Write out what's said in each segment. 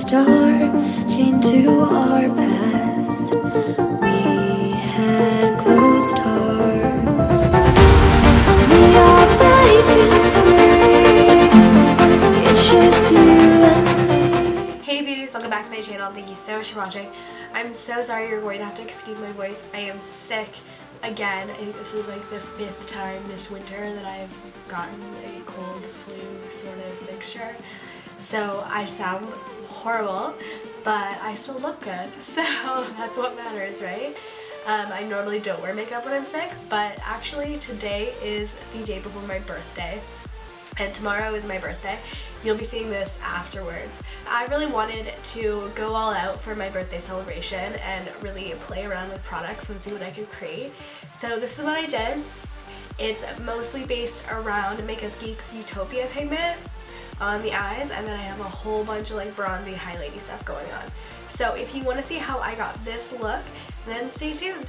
star chained to our past. We had closed hearts. We are breaking free. It's just you and me. Hey beauties, welcome back to my channel. Thank you so much for watching. I'm so sorry you're going to have to excuse my voice. I am sick again. I think this is like the 5th time this winter that I've gotten a cold flu sort of mixture. So I sound horrible, but I still look good. So that's what matters, right? I normally don't wear makeup when I'm sick, but actually today is the day before my birthday. And tomorrow is my birthday. You'll be seeing this afterwards. I really wanted to go all out for my birthday celebration and really play around with products and see what I could create. So this is what I did. It's mostly based around Makeup Geek's Utopia pigment on the eyes, and then I have a whole bunch of like bronzy highlighty stuff going on. So if you want to see how I got this look, then stay tuned.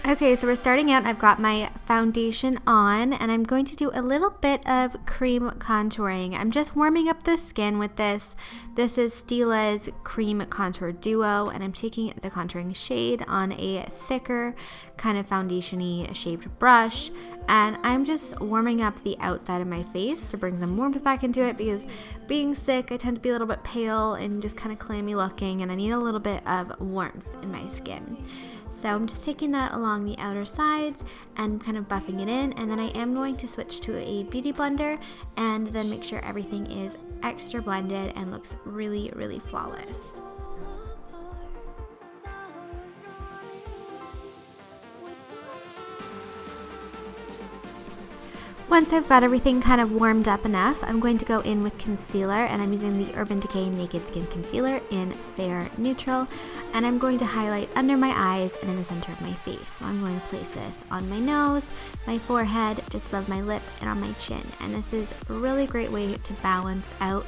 Okay, so we're starting out. I've got my foundation on and I'm going to do a little bit of cream contouring. I'm just warming up the skin with this. This is Stila's Cream Contour Duo, and I'm taking the contouring shade on a thicker kind of foundation-y shaped brush, and I'm just warming up the outside of my face to bring some warmth back into it, because being sick I tend to be a little bit pale and just kind of clammy looking, and I need a little bit of warmth in my skin. So I'm just taking that along the outer sides and kind of buffing it in, and then I am going to switch to a beauty blender and then make sure everything is extra blended and looks really, really flawless. Once I've got everything kind of warmed up enough, I'm going to go in with concealer, and I'm using the Urban Decay Naked Skin Concealer in Fair Neutral, and I'm going to highlight under my eyes and in the center of my face. So I'm going to place this on my nose, my forehead, just above my lip, and on my chin. And this is a really great way to balance out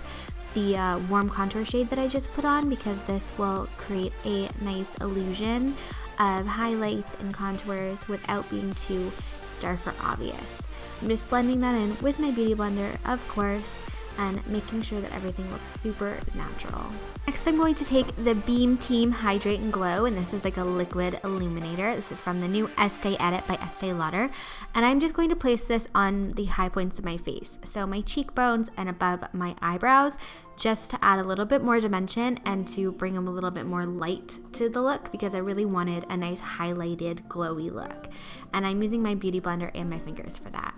the warm contour shade that I just put on, because this will create a nice illusion of highlights and contours without being too stark or obvious. I'm just blending that in with my beauty blender, of course, and making sure that everything looks super natural. Next, I'm going to take the Beam Team Hydrate and Glow, and this is like a liquid illuminator. This is from the new Estee Edit by Estee Lauder, and I'm just going to place this on the high points of my face, so my cheekbones and above my eyebrows, just to add a little bit more dimension and to bring them a little bit more light to the look, because I really wanted a nice highlighted glowy look. And I'm using my beauty blender and my fingers for that.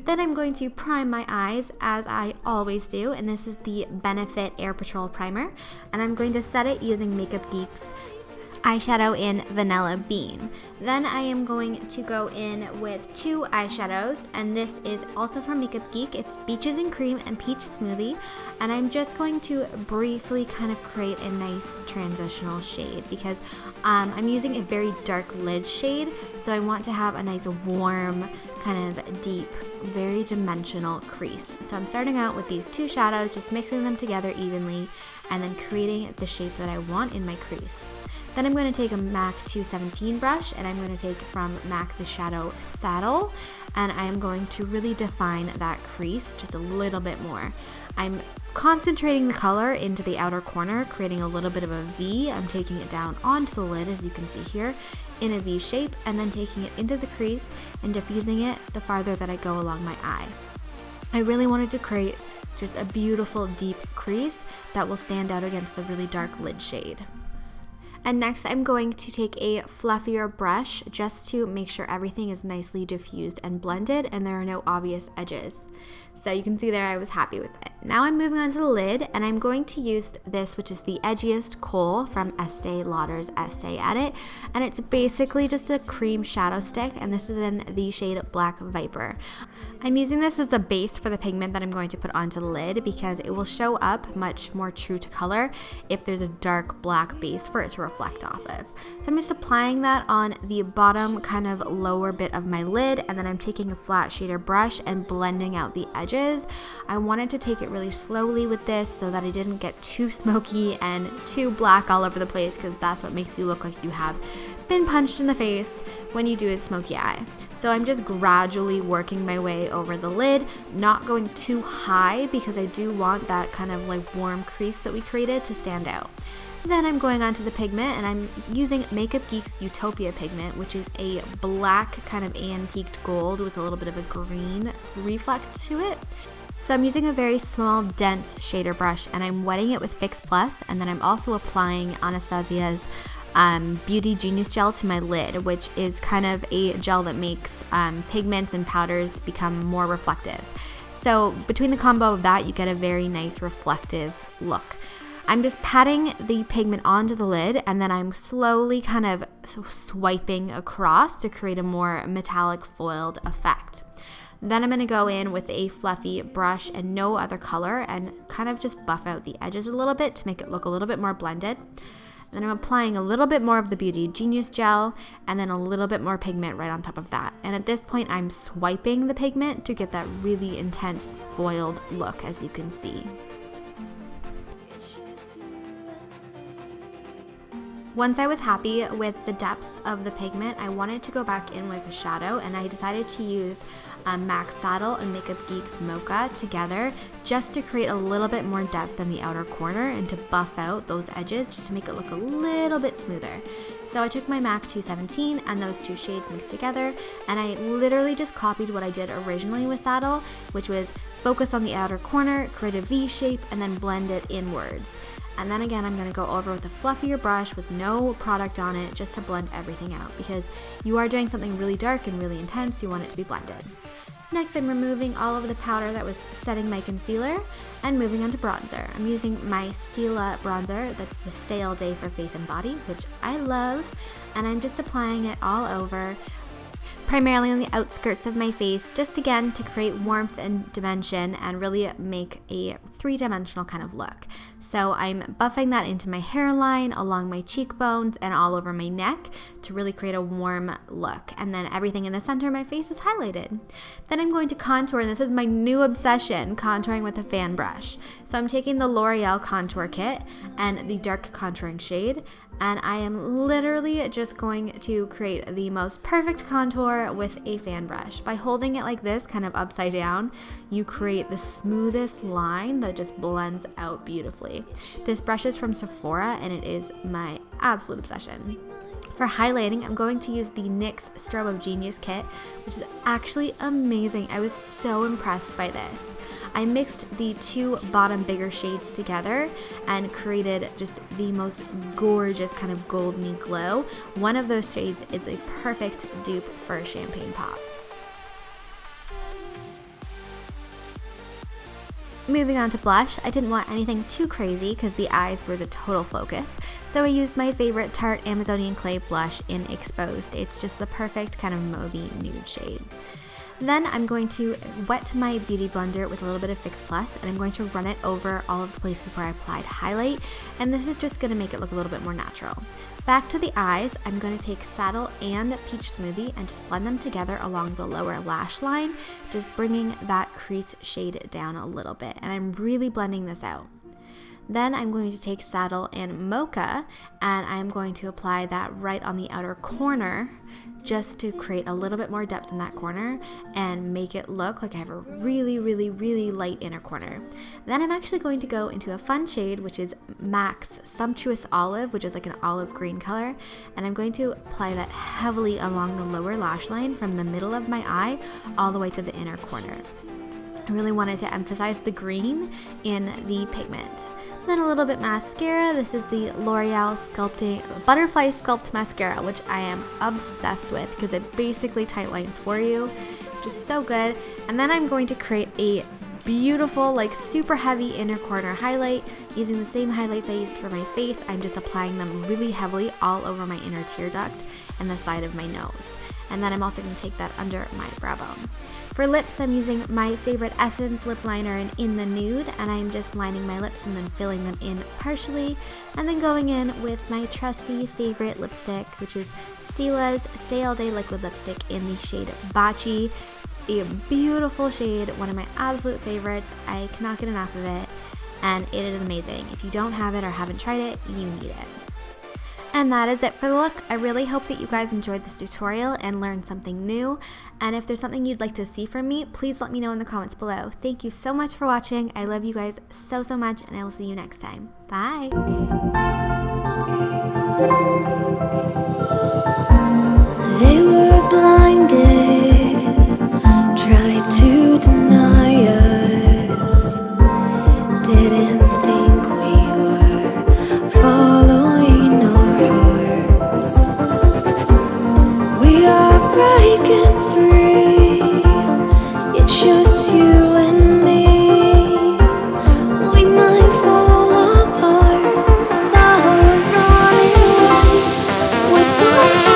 Then I'm going to prime my eyes, as I always do, and this is the Benefit Air Patrol Primer, and I'm going to set it using Makeup Geek's eyeshadow in Vanilla Bean. Then I am going to go in with 2 eyeshadows, and this is also from Makeup Geek. It's Beaches and Cream and Peach Smoothie, and I'm just going to briefly kind of create a nice transitional shade, because I'm using a very dark lid shade, so I want to have a nice warm, kind of deep, very dimensional crease. So I'm starting out with these 2 shadows, just mixing them together evenly, and then creating the shape that I want in my crease. Then I'm going to take a MAC 217 brush, and I'm going to take from MAC the Shadow Saddle, and I am going to really define that crease just a little bit more. I'm concentrating the color into the outer corner, creating a little bit of a V. I'm taking it down onto the lid, as you can see here, in a V shape, and then taking it into the crease and diffusing it the farther that I go along my eye. I really wanted to create just a beautiful deep crease that will stand out against the really dark lid shade. And next I'm going to take a fluffier brush just to make sure everything is nicely diffused and blended and there are no obvious edges. So you can see there I was happy with it. Now I'm moving on to the lid, and I'm going to use this, which is the Edgiest Kohl from Estee Lauder's Estee Edit, and it's basically just a cream shadow stick, and this is in the shade Black Viper. I'm using this as a base for the pigment that I'm going to put onto the lid, because it will show up much more true to color if there's a dark black base for it to reflect off of. So I'm just applying that on the bottom kind of lower bit of my lid, and then I'm taking a flat shader brush and blending out the edges. I wanted to take it really slowly with this so that I didn't get too smoky and too black all over the place, because that's what makes you look like you have been punched in the face when you do a smoky eye. So I'm just gradually working my way over the lid, not going too high because I do want that kind of like warm crease that we created to stand out. Then I'm going on to the pigment, and I'm using Makeup Geek's Utopia pigment, which is a black kind of antiqued gold with a little bit of a green reflect to it. So I'm using a very small, dense shader brush, and I'm wetting it with Fix Plus, and then I'm also applying Anastasia's Beauty Genius Gel to my lid, which is kind of a gel that makes pigments and powders become more reflective. So between the combo of that, you get a very nice reflective look. I'm just patting the pigment onto the lid, and then I'm slowly kind of swiping across to create a more metallic foiled effect. Then I'm going to go in with a fluffy brush and no other color and kind of just buff out the edges a little bit to make it look a little bit more blended. Then I'm applying a little bit more of the Beauty Genius Gel and then a little bit more pigment right on top of that. And at this point, I'm swiping the pigment to get that really intense foiled look, as you can see. Once I was happy with the depth of the pigment, I wanted to go back in with a shadow, and I decided to use MAC Saddle and Makeup Geek's Mocha together just to create a little bit more depth in the outer corner and to buff out those edges just to make it look a little bit smoother. So I took my MAC 217 and those two shades mixed together, and I literally just copied what I did originally with Saddle, which was focus on the outer corner, create a V shape, and then blend it inwards. And then again, I'm going to go over with a fluffier brush with no product on it just to blend everything out, because you are doing something really dark and really intense. You want it to be blended. Next, I'm removing all of the powder that was setting my concealer and moving on to bronzer. I'm using my Stila bronzer, that's the Stay All Day for face and body, which I love, and I'm just applying it all over, primarily on the outskirts of my face, just again to create warmth and dimension and really make a three-dimensional kind of look. So I'm buffing that into my hairline, along my cheekbones, and all over my neck to really create a warm look. And then everything in the center of my face is highlighted. Then I'm going to contour, and this is my new obsession, contouring with a fan brush. So I'm taking the L'Oreal Contour Kit and the dark contouring shade, and I am literally just going to create the most perfect contour with a fan brush. By holding it like this, kind of upside down, you create the smoothest line that just blends out beautifully. This brush is from Sephora, and it is my absolute obsession. For highlighting, I'm going to use the NYX Strobe of Genius kit, which is actually amazing. I was so impressed by this. I mixed the two bottom bigger shades together and created just the most gorgeous kind of golden glow. One of those shades is a perfect dupe for a champagne pop. Moving on to blush, I didn't want anything too crazy because the eyes were the total focus. So I used my favorite Tarte Amazonian Clay blush in Exposed. It's just the perfect kind of mauvey nude shade. Then I'm going to wet my beauty blender with a little bit of Fix Plus, and I'm going to run it over all of the places where I applied highlight, and this is just going to make it look a little bit more natural. Back to the eyes, I'm going to take Saddle and Peach Smoothie and just blend them together along the lower lash line, just bringing that crease shade down a little bit, and I'm really blending this out. Then I'm going to take Saddle and Mocha, and I'm going to apply that right on the outer corner just to create a little bit more depth in that corner and make it look like I have a really, really, really light inner corner. Then I'm actually going to go into a fun shade, which is MAC's Sumptuous Olive, which is like an olive green color, and I'm going to apply that heavily along the lower lash line from the middle of my eye all the way to the inner corner. I really wanted to emphasize the green in the pigment. Then a little bit mascara. This is the L'Oreal Butterfly Sculpt Mascara, which I am obsessed with because it basically tight lines for you. Just so good. And then I'm going to create a beautiful, like super heavy inner corner highlight using the same highlights I used for my face. I'm just applying them really heavily all over my inner tear duct and the side of my nose. And then I'm also going to take that under my brow bone. For lips, I'm using my favorite Essence lip liner in the nude, and I'm just lining my lips and then filling them in partially, and then going in with my trusty favorite lipstick, which is Stila's Stay All Day Liquid Lipstick in the shade Bachi. A beautiful shade, one of my absolute favorites. I cannot get enough of it, and it is amazing. If you don't have it or haven't tried it, you need it. And that is it for the look. I really hope that you guys enjoyed this tutorial and learned something new. And if there's something you'd like to see from me, please let me know in the comments below. Thank you so much for watching. I love you guys so much, and I will see you next time. Bye.